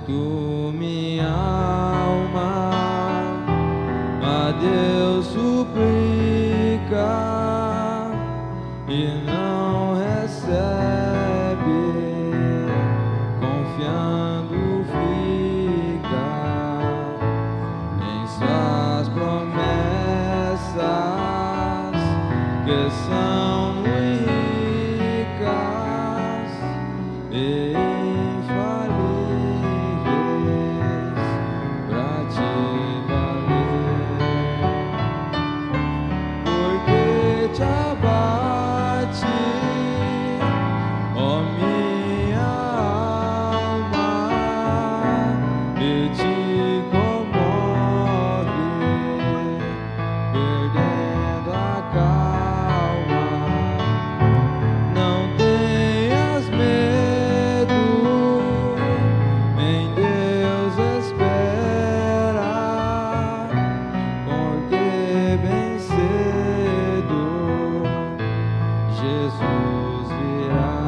tu minha alma a Deus suplica e não recebe, confiando fica em suas promessas que são muito ricas e infalíveis pra te valer. Porque te abate, ó minha alma, e te comove, perdendo a calma. Não tenhas medo, em Deus espera, porque bem cedo Jesus virá.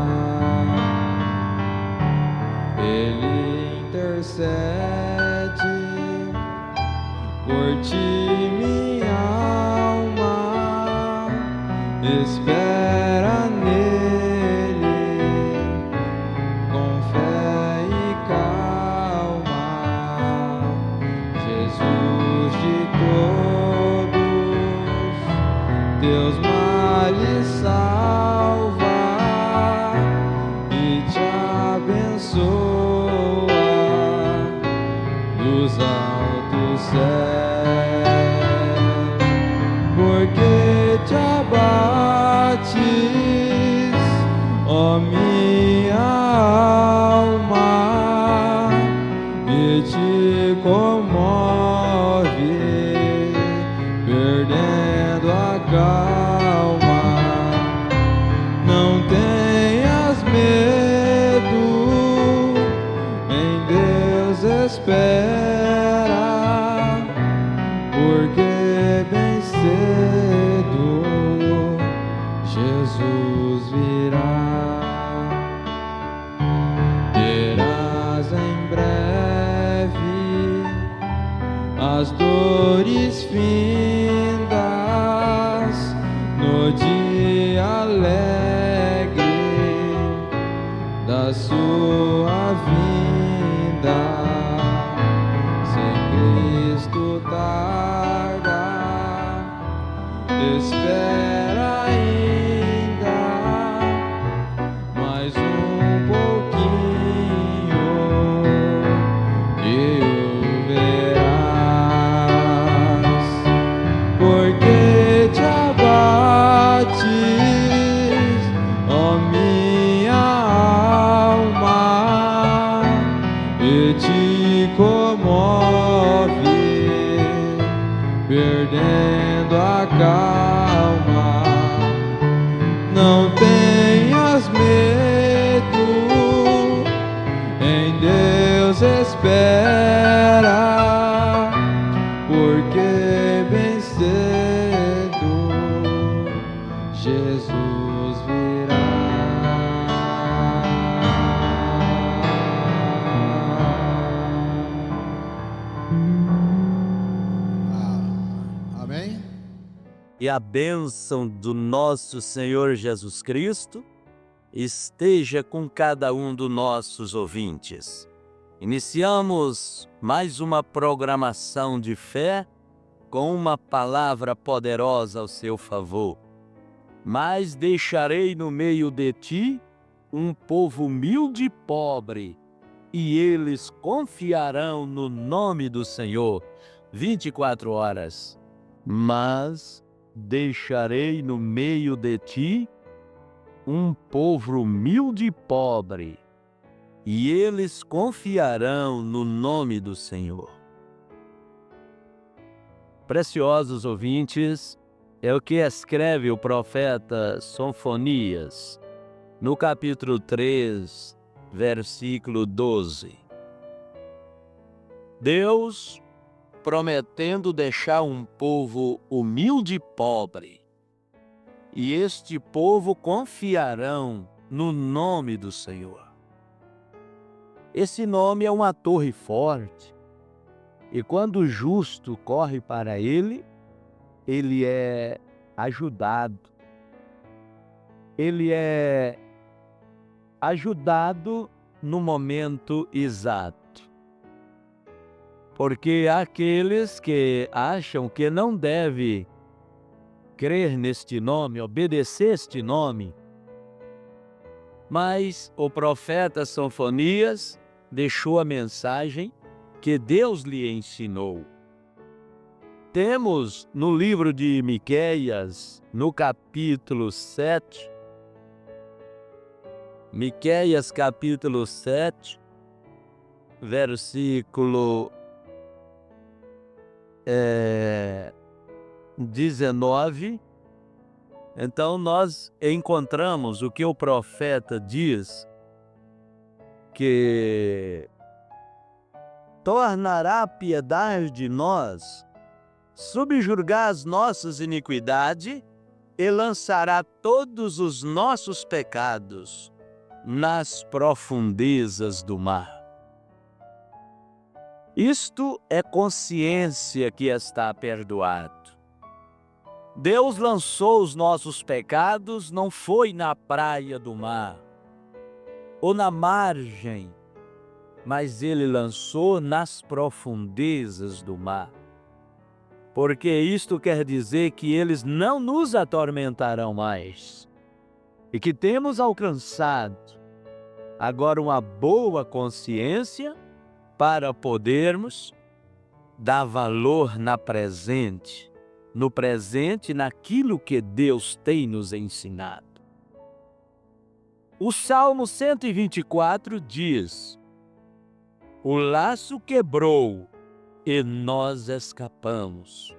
Ele intercede por ti, minha alma, espera nele com fé e calma. Jesus de todos teus males salva e te abençoa dos altos céus. Porque te abates, ó minha alma, e te comove, perdendo a calma. Não tenhas medo, em Deus espera, porque bem cedo Jesus virá. Terás em breve as dores findas no dia alegre da sua vinda. Se Cristo tarda, espera ainda mais um pouquinho e o verás. Porque te abates, ó minha alma, e te comove, perdendo a calma. Não tenhas medo, em Deus espera, porque bem cedo Jesus virá. Amém? E a bênção do nosso Senhor Jesus Cristo esteja com cada um dos nossos ouvintes. Iniciamos mais uma programação de fé com uma palavra poderosa ao seu favor. Mas deixarei no meio de ti um povo humilde e pobre, e eles confiarão no nome do Senhor 24 horas. Mas deixarei no meio de ti um povo humilde e pobre, e eles confiarão no nome do Senhor. Preciosos ouvintes, é o que escreve o profeta Sofonias, no capítulo 3, versículo 12. Deus prometendo deixar um povo humilde e pobre, e este povo confiarão no nome do Senhor. Esse nome é uma torre forte, e quando o justo corre para ele é ajudado. Ele é ajudado no momento exato. Porque há aqueles que acham que não deve crer neste nome, obedecer este nome, mas o profeta Sofonias deixou a mensagem que Deus lhe ensinou. Temos no livro de Miqueias, no capítulo 7, Miqueias capítulo 7, versículo 19, então nós encontramos o que o profeta diz, que tornará a piedade de nós, subjugar as nossas iniquidades e lançará todos os nossos pecados nas profundezas do mar. Isto é consciência que está perdoado. Deus lançou os nossos pecados, não foi na praia do mar ou na margem, mas Ele lançou nas profundezas do mar. Porque isto quer dizer que eles não nos atormentarão mais e que temos alcançado agora uma boa consciência para podermos dar valor no presente, naquilo que Deus tem nos ensinado. O Salmo 124 diz: o laço quebrou e nós escapamos.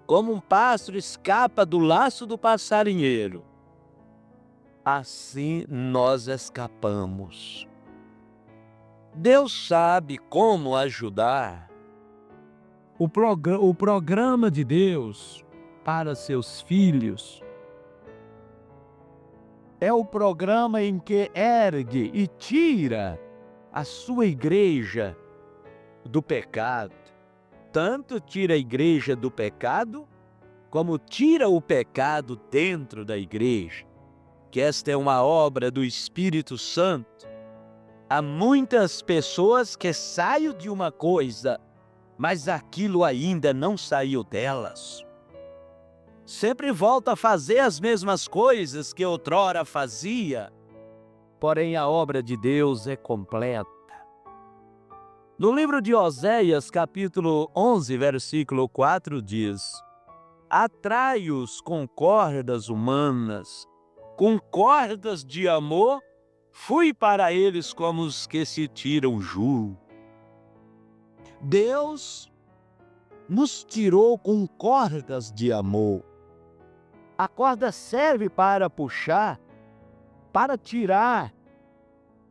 Como um pássaro escapa do laço do passarinheiro, assim nós escapamos. Deus sabe como ajudar. O programa de Deus para seus filhos é o programa em que ergue e tira a sua igreja do pecado. Tanto tira a igreja do pecado, como tira o pecado dentro da igreja, que esta é uma obra do Espírito Santo. Há muitas pessoas que saem de uma coisa, mas aquilo ainda não saiu delas. Sempre volta a fazer as mesmas coisas que outrora fazia, porém a obra de Deus é completa. No livro de Oséias, capítulo 11, versículo 4, diz: atrai-os com cordas humanas, com cordas de amor, fui para eles como os que se tiram jugo. Deus nos tirou com cordas de amor. A corda serve para puxar, para tirar.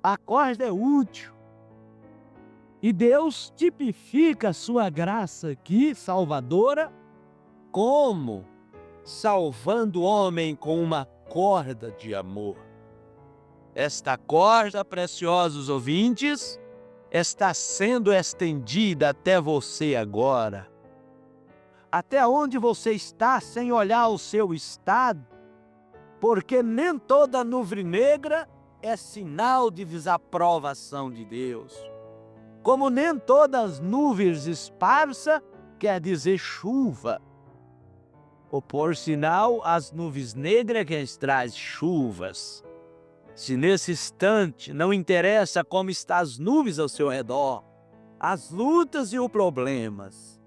A corda é útil. E Deus tipifica a sua graça aqui, salvadora, como salvando o homem com uma corda de amor. Esta corda, preciosos ouvintes, está sendo estendida até você agora. Até onde você está sem olhar o seu estado, porque nem toda nuvem negra é sinal de desaprovação de Deus. Como nem todas as nuvens esparsas quer dizer chuva. Ou por sinal, as nuvens negras que traz chuvas. Se nesse instante não interessa como estão as nuvens ao seu redor, as lutas e os problemas,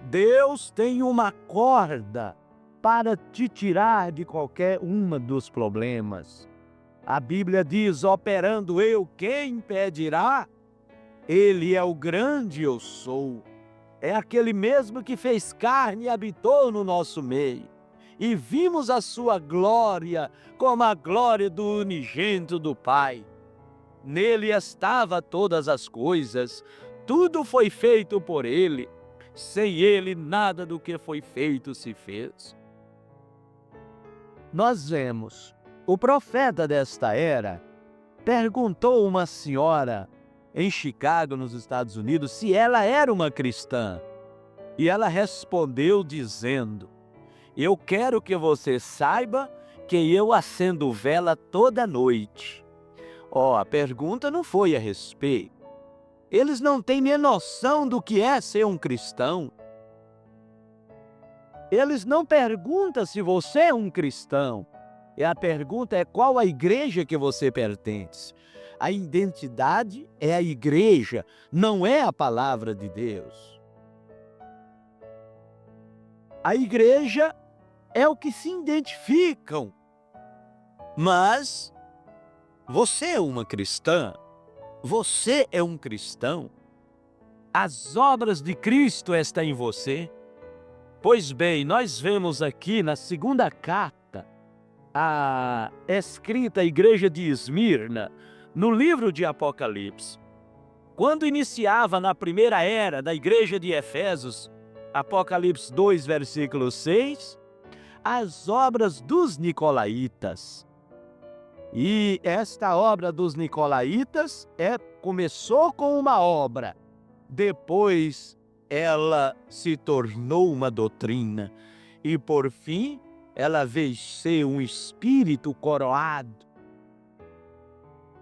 Deus tem uma corda para te tirar de qualquer uma dos problemas. A Bíblia diz: operando eu, quem impedirá? Ele é o grande eu sou. É aquele mesmo que fez carne e habitou no nosso meio. E vimos a sua glória como a glória do unigênito do Pai. Nele estava todas as coisas, tudo foi feito por ele. Sem ele, nada do que foi feito se fez. Nós vemos, o profeta desta era perguntou a uma senhora em Chicago, nos Estados Unidos, se ela era uma cristã. E ela respondeu dizendo: eu quero que você saiba que eu acendo vela toda noite. A pergunta não foi a respeito. Eles não têm nem noção do que é ser um cristão. Eles não perguntam se você é um cristão. E a pergunta é qual a igreja que você pertence. A identidade é a igreja, não é a palavra de Deus. A igreja é o que se identificam. Mas você é uma cristã? Você é um cristão? As obras de Cristo estão em você? Pois bem, nós vemos aqui na segunda carta, escrita à igreja de Esmirna, no livro de Apocalipse. Quando iniciava na primeira era da igreja de Efésios, Apocalipse 2, versículo 6, as obras dos nicolaítas. E esta obra dos nicolaítas começou com uma obra, depois ela se tornou uma doutrina e por fim ela veio ser um espírito coroado.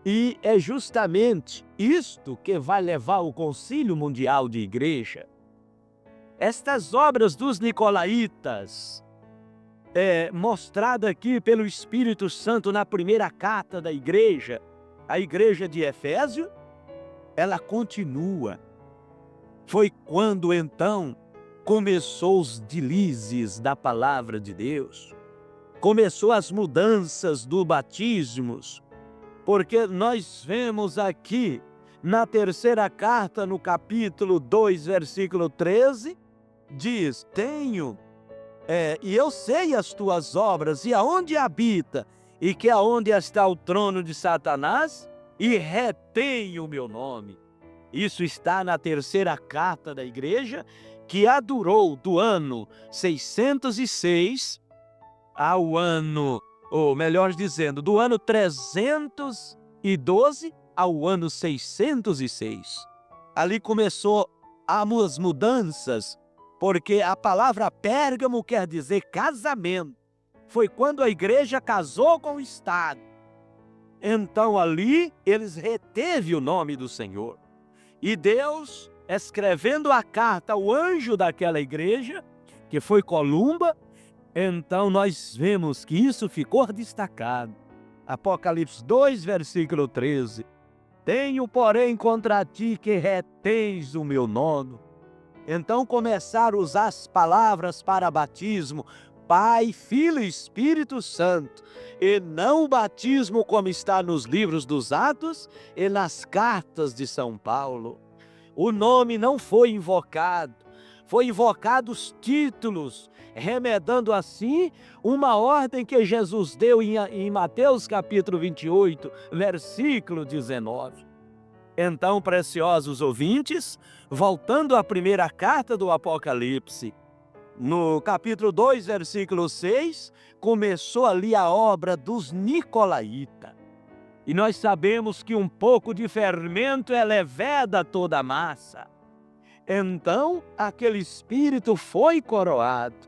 E é justamente isto que vai levar o Concílio Mundial de Igreja. Estas obras dos nicolaítas, mostrada aqui pelo Espírito Santo na primeira carta da igreja, a igreja de Efésio, ela continua. Foi quando então começou os delícias da palavra de Deus, começou as mudanças do batismos, porque nós vemos aqui na terceira carta, no capítulo 2, versículo 13, diz: e eu sei as tuas obras, e aonde habita, e que aonde está o trono de Satanás, e retém o meu nome. Isso está na terceira carta da igreja, que a durou do ano 606 ao ano, ou melhor dizendo, do ano 312 ao ano 606. Ali começou as mudanças, porque a palavra Pérgamo quer dizer casamento. Foi quando a igreja casou com o Estado. Então ali eles reteve o nome do Senhor. E Deus, escrevendo a carta ao anjo daquela igreja, que foi Columba, então nós vemos que isso ficou destacado. Apocalipse 2, versículo 13. Tenho, porém, contra ti que retens o meu nome. Então começaram a usar as palavras para batismo, Pai, Filho e Espírito Santo, e não o batismo como está nos livros dos Atos e nas cartas de São Paulo. O nome não foi invocado, foi invocado os títulos, remedando assim uma ordem que Jesus deu em Mateus capítulo 28, versículo 19. Então, preciosos ouvintes, voltando à primeira carta do Apocalipse, no capítulo 2, versículo 6, começou ali a obra dos nicolaítas. E nós sabemos que um pouco de fermento leveda toda a massa. Então, aquele espírito foi coroado.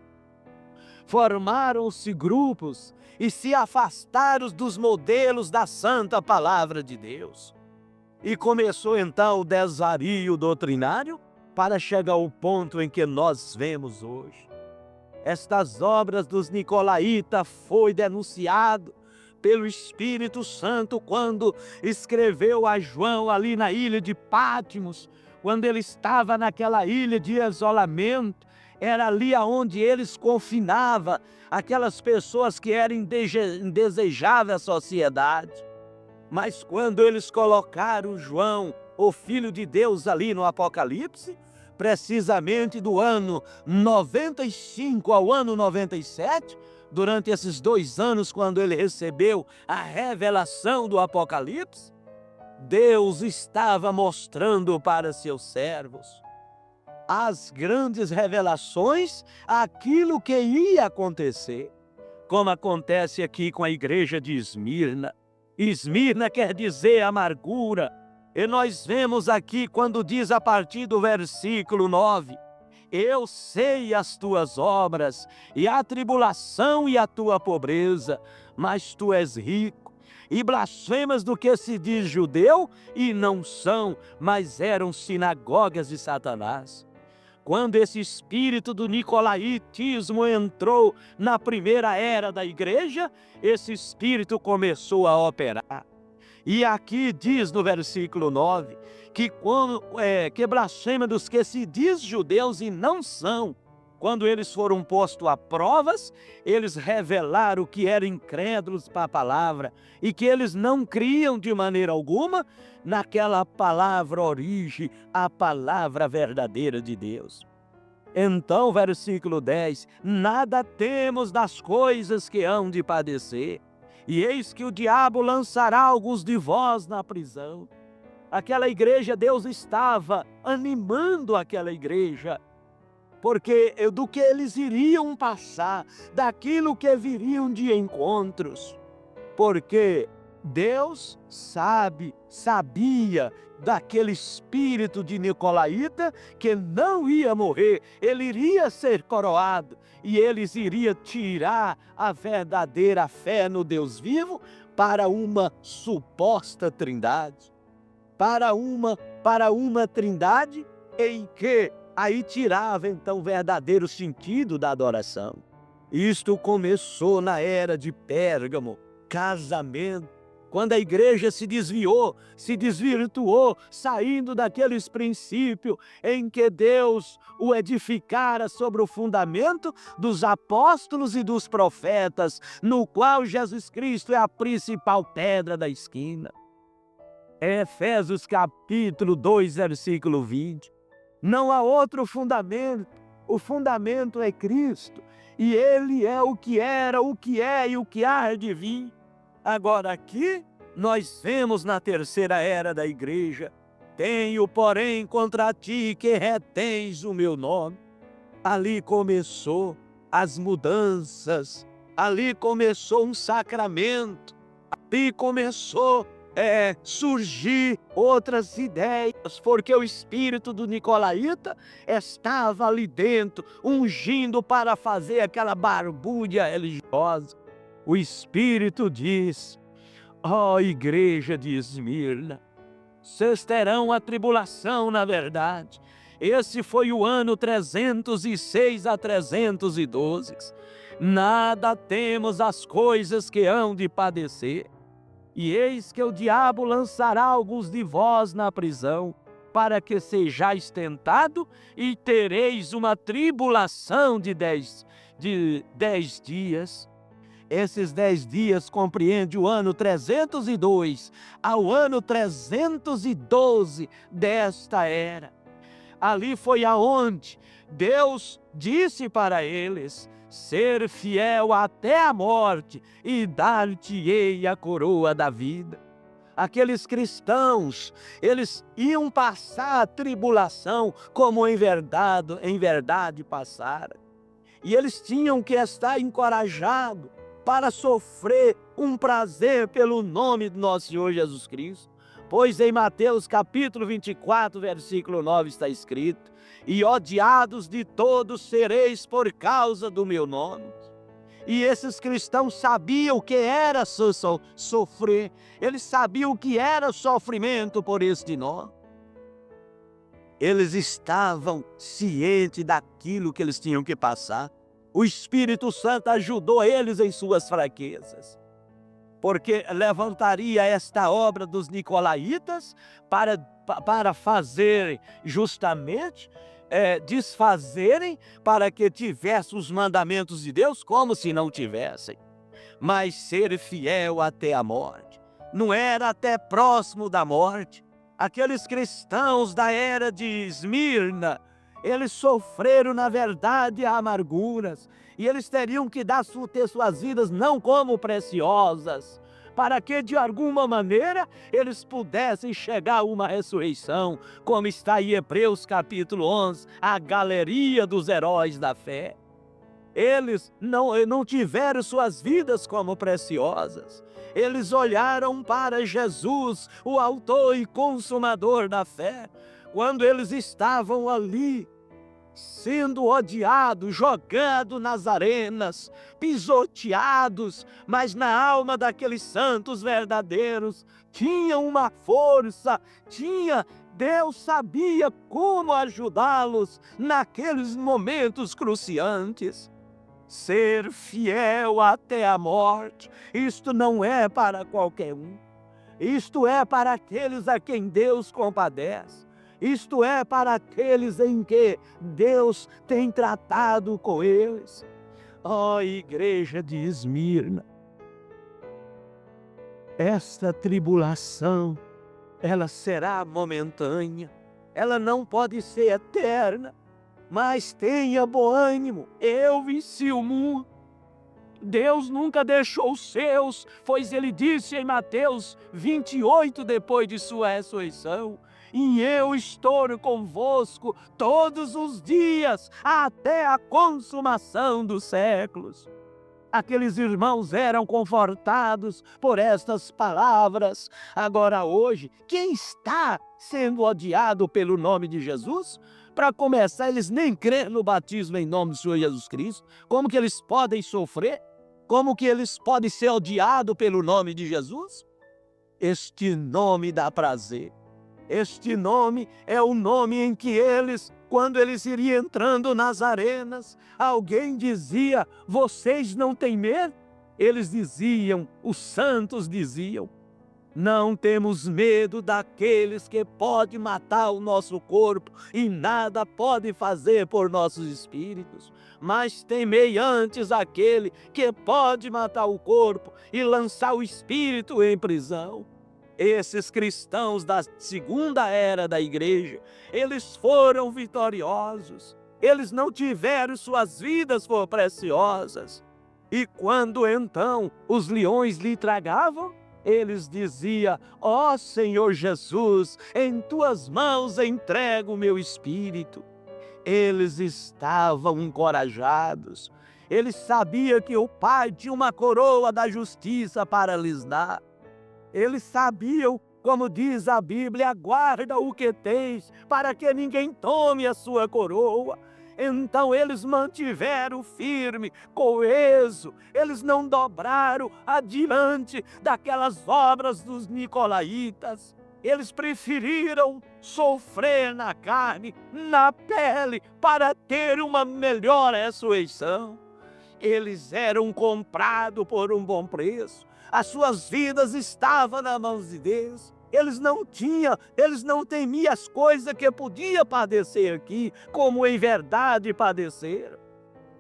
Formaram-se grupos e se afastaram dos modelos da santa palavra de Deus. E começou então o desvario doutrinário para chegar ao ponto em que nós vemos hoje. Estas obras dos nicolaítas foi denunciado pelo Espírito Santo quando escreveu a João ali na ilha de Patmos, quando ele estava naquela ilha de isolamento. Era ali onde eles confinavam aquelas pessoas que eram indesejáveis à sociedade. Mas quando eles colocaram João, o Filho de Deus, ali no Apocalipse, precisamente do ano 95 ao ano 97, durante esses 2 anos, quando ele recebeu a revelação do Apocalipse, Deus estava mostrando para seus servos as grandes revelações, aquilo que ia acontecer, como acontece aqui com a igreja de Esmirna. Esmirna quer dizer amargura, E nós vemos aqui quando diz a partir do versículo 9: eu sei as tuas obras, e a tribulação e a tua pobreza, mas tu és rico, e blasfemas do que se diz judeu, e não são, mas eram sinagogas de Satanás. Quando esse espírito do nicolaítismo entrou na primeira era da igreja, esse espírito começou a operar. E aqui diz no versículo 9, que blasfema dos que se diz judeus e não são. Quando eles foram postos a provas, eles revelaram que eram incrédulos para a palavra e que eles não criam de maneira alguma naquela palavra origem, a palavra verdadeira de Deus. Então, versículo 10, nada temos das coisas que hão de padecer, e eis que o diabo lançará alguns de vós na prisão. Aquela igreja, Deus estava animando aquela igreja, porque do que eles iriam passar, daquilo que viriam de encontros, porque Deus sabia daquele espírito de nicolaíta que não ia morrer, ele iria ser coroado e eles iriam tirar a verdadeira fé no Deus vivo para uma suposta trindade, para uma trindade em que aí tirava então o verdadeiro sentido da adoração. Isto começou na era de Pérgamo, casamento, quando a igreja se desviou, se desvirtuou, saindo daqueles princípios em que Deus o edificara sobre o fundamento dos apóstolos e dos profetas, no qual Jesus Cristo é a principal pedra da esquina. Efésios capítulo 2, versículo 20. Não há outro fundamento, o fundamento é Cristo, e Ele é o que era, o que é e o que há de vir. Agora aqui, nós vemos na terceira era da igreja: tenho, porém, contra ti que retens o meu nome. Ali começou as mudanças, ali começou um sacramento, ali começou surgir outras ideias, porque o espírito do nicolaíta estava ali dentro, ungindo para fazer aquela barbúrdia religiosa. O Espírito diz: ó igreja de Esmirna, vocês terão a tribulação na verdade. Esse foi o ano 306 a 312. Nada temos as coisas que hão de padecer. E eis que o diabo lançará alguns de vós na prisão, para que sejais tentado e tereis uma tribulação de 10 dias. Esses 10 dias compreende o ano 302 ao ano 312 desta era. Ali foi aonde Deus disse para eles: ser fiel até a morte e dar-te-ei a coroa da vida. Aqueles cristãos, eles iam passar a tribulação como em verdade passaram. E eles tinham que estar encorajados para sofrer um prazer pelo nome do nosso Senhor Jesus Cristo. Pois em Mateus capítulo 24, versículo 9 está escrito: e odiados de todos sereis por causa do meu nome. E esses cristãos sabiam o que era sofrer, eles sabiam o que era sofrimento por este nome. Eles estavam cientes daquilo que eles tinham que passar. O Espírito Santo ajudou eles em suas fraquezas, porque levantaria esta obra dos nicolaítas para fazer justamente, desfazerem, para que tivessem os mandamentos de Deus como se não tivessem, mas ser fiel até a morte. Não era até próximo da morte. Aqueles cristãos da era de Esmirna, eles sofreram, na verdade, amarguras, e eles teriam que ter suas vidas não como preciosas, para que, de alguma maneira, eles pudessem chegar a uma ressurreição, como está em Hebreus capítulo 11, a galeria dos heróis da fé. Eles não tiveram suas vidas como preciosas. Eles olharam para Jesus, o autor e consumador da fé, quando eles estavam ali, sendo odiados, jogados nas arenas, pisoteados, mas na alma daqueles santos verdadeiros tinha uma força, Deus sabia como ajudá-los naqueles momentos cruciantes. Ser fiel até a morte, isto não é para qualquer um. Isto é para aqueles a quem Deus compadece. Isto é para aqueles em que Deus tem tratado com eles. Ó igreja de Esmirna, esta tribulação, ela será momentânea, ela não pode ser eterna, mas tenha bom ânimo, eu venci o mundo. Deus nunca deixou os seus, pois ele disse em Mateus 28, depois de sua ressurreição: e eu estou convosco todos os dias, até a consumação dos séculos. Aqueles irmãos eram confortados por estas palavras. Agora hoje, quem está sendo odiado pelo nome de Jesus? Para começar, eles nem creem no batismo em nome do Senhor Jesus Cristo. Como que eles podem sofrer? Como que eles podem ser odiados pelo nome de Jesus? Este nome dá prazer. Este nome é o nome em que eles, quando eles iriam entrando nas arenas, alguém dizia: vocês não têm medo? Eles diziam, os santos diziam: não temos medo daqueles que podem matar o nosso corpo e nada pode fazer por nossos espíritos, mas temei antes aquele que pode matar o corpo e lançar o espírito em prisão. Esses cristãos da segunda era da igreja, eles foram vitoriosos. Eles não tiveram suas vidas por preciosas. E quando então os leões lhe tragavam, eles diziam: ó Senhor Jesus, em tuas mãos entrego o meu espírito. Eles estavam encorajados. Eles sabiam que o Pai tinha uma coroa da justiça para lhes dar. Eles sabiam, como diz a Bíblia: guarda o que tens, para que ninguém tome a sua coroa. Então eles mantiveram firme, coeso, eles não dobraram adiante daquelas obras dos nicolaítas. Eles preferiram sofrer na carne, na pele, para ter uma melhor ressurreição. Eles eram comprados por um bom preço. As suas vidas estavam nas mãos de Deus. Eles não temiam as coisas que podia padecer aqui, como em verdade padeceram.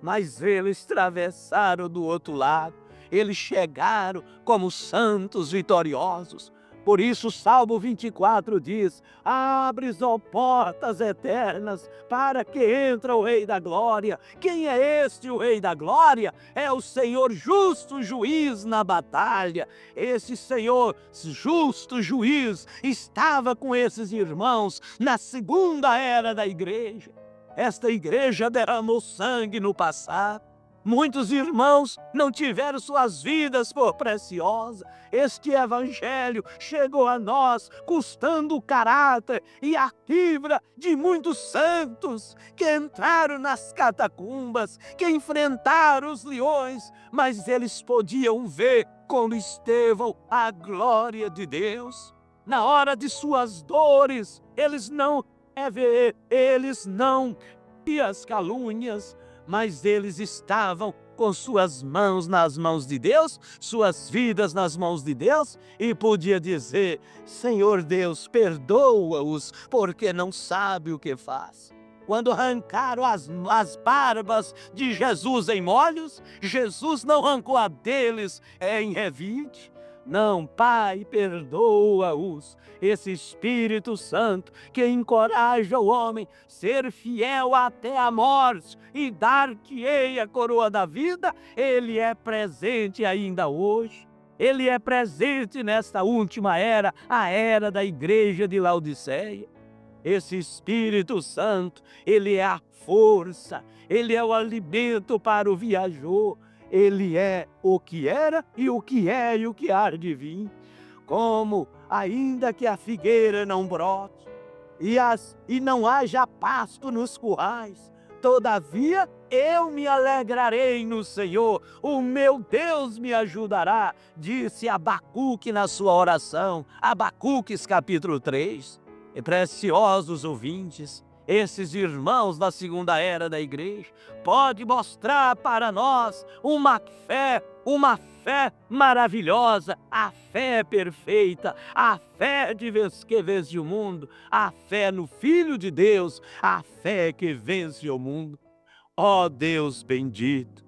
Mas eles atravessaram do outro lado. Eles chegaram como santos vitoriosos. Por isso, Salmo 24 diz: abres, ó portas eternas, para que entre o Rei da Glória. Quem é este, o Rei da Glória? É o Senhor justo juiz na batalha. Esse Senhor justo juiz estava com esses irmãos na segunda era da igreja. Esta igreja derramou sangue no passado. Muitos irmãos não tiveram suas vidas por preciosas. Este evangelho chegou a nós custando o caráter e a fibra de muitos santos que entraram nas catacumbas, que enfrentaram os leões, mas eles podiam ver como Estevão a glória de Deus. Na hora de suas dores, eles não viam as calúnias, mas eles estavam com suas mãos nas mãos de Deus, suas vidas nas mãos de Deus, e podia dizer: Senhor Deus, perdoa-os, porque não sabe o que faz. Quando arrancaram as barbas de Jesus em molhos, Jesus não arrancou a deles em revide. Não, Pai, perdoa-os. Esse Espírito Santo que encoraja o homem a ser fiel até a morte e dar-te-ei a coroa da vida, ele é presente ainda hoje. Ele é presente nesta última era, a era da igreja de Laodiceia. Esse Espírito Santo, ele é a força, ele é o alimento para o viajor, ele é o que era e o que é e o que há de vir. Como, ainda que a figueira não brote e não haja pasto nos currais, todavia eu me alegrarei no Senhor, o meu Deus me ajudará, disse Abacuque na sua oração, Abacuques capítulo 3. E preciosos ouvintes, esses irmãos da segunda era da igreja, pode mostrar para nós uma fé maravilhosa, a fé perfeita, a fé que vence o mundo, a fé no Filho de Deus, a fé que vence o mundo. Ó Deus bendito,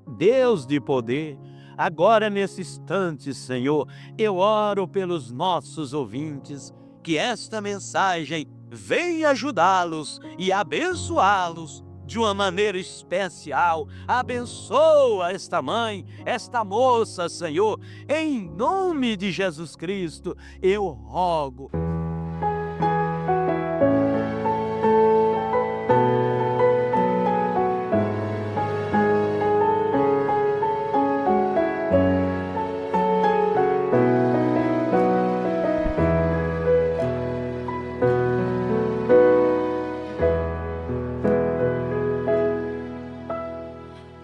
Deus de poder, agora nesse instante, Senhor, eu oro pelos nossos ouvintes, que esta mensagem venha ajudá-los e abençoá-los de uma maneira especial. Abençoa esta mãe, esta moça, Senhor, em nome de Jesus Cristo, eu rogo.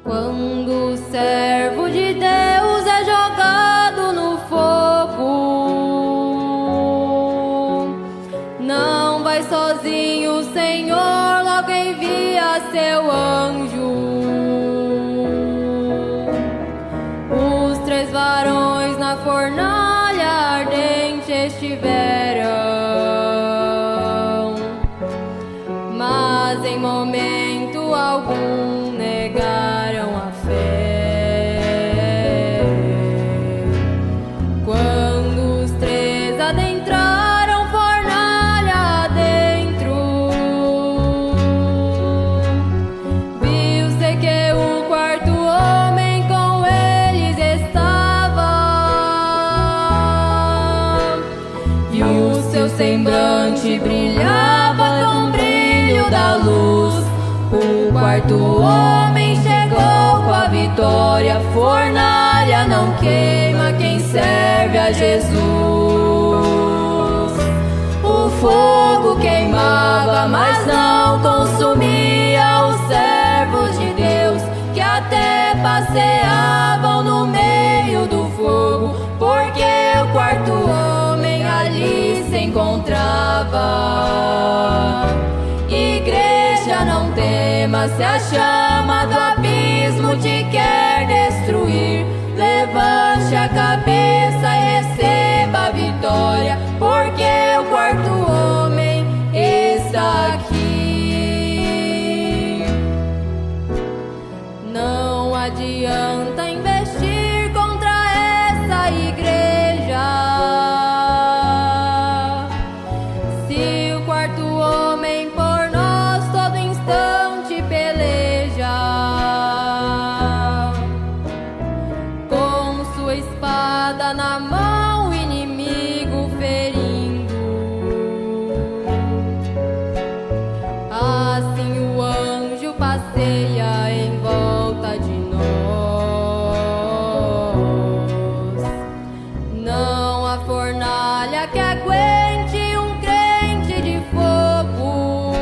Quando o servo de Deus é jogado no fogo, não vai sozinho, o Senhor logo envia seu anjo. Os 3 varões na fornalha ardente estiveram, mas em momento algum negaram a fé. Quando os 3 adentraram fornalha adentro, viu-se que o 4º homem com eles estava, e o seu semblante brilhava com o brilho da luz. O 4º homem chegou com a vitória, fornalha não queima quem serve a Jesus. O fogo queimava, mas não consumia os servos de Deus, que até passeavam no meio do fogo, porque o 4º homem ali se encontrava. Igreja, não temas, se a chama do abismo te quer destruir, levante a cabeça e receba a vitória, porque o 4º homem está aqui. Não adianta investir contra essa igreja, se o 4º homem por nós todo instante peleja, com sua espada na mão o inimigo ferindo. Assim o anjo passeia em volta de nós. Não há fornalha que aguente um crente de fogo,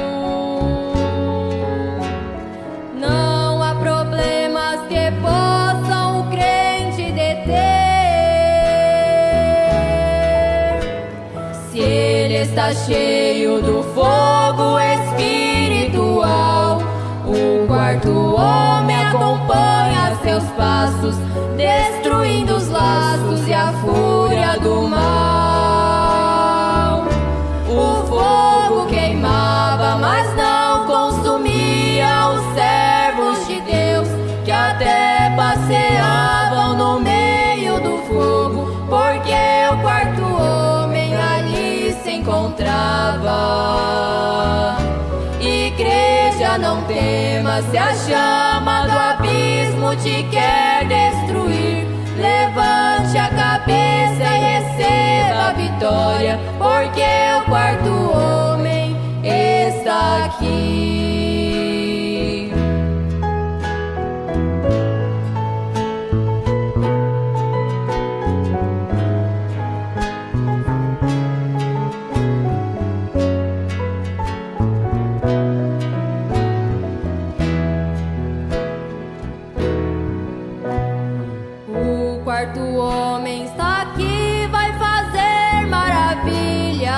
não há problemas que possam o crente deter. Se ele está cheio do fogo espiritual, o 4º homem acompanha seus passos, destruindo os laços e a fúria do mal. O fogo queimava, mas não consumia os servos de Deus, que até passeavam no meio do fogo, porque o 4º homem ali se encontrava. Igreja, não temas, se a chama do abismo te quer destruir, levante a cabeça e receba a vitória, porque o 4º homem homem está aqui, vai fazer maravilhas.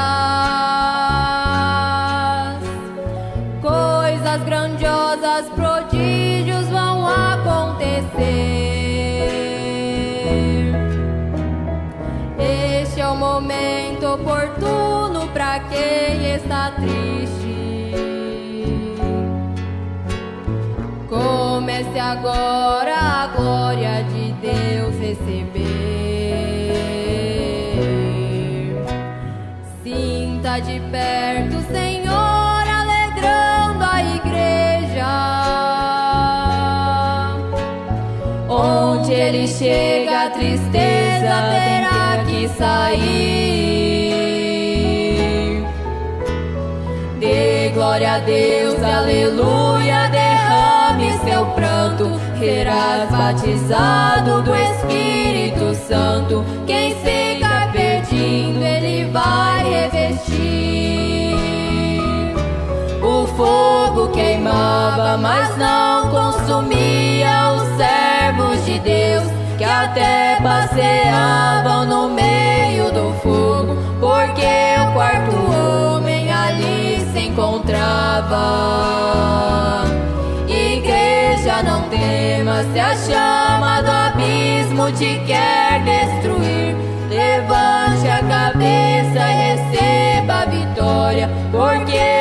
Coisas grandiosas, prodígios vão acontecer. Este é o momento oportuno para quem está triste. Comece agora a glória de Deus receber. Sinta de perto o Senhor alegrando a igreja. Onde Ele chega, a tristeza terá que sair. Dê glória a Deus, aleluia, derrame seu pranto, serás batizado do Espírito Santo. Quem fica pedindo, Ele vai revestir. O fogo queimava, mas não consumia os servos de Deus, que até passeavam no meio do fogo, porque o quarto homem ali se encontrava. Igreja, não temas, se a chama do abismo te quer destruir, levante a cabeça e receba a vitória, porque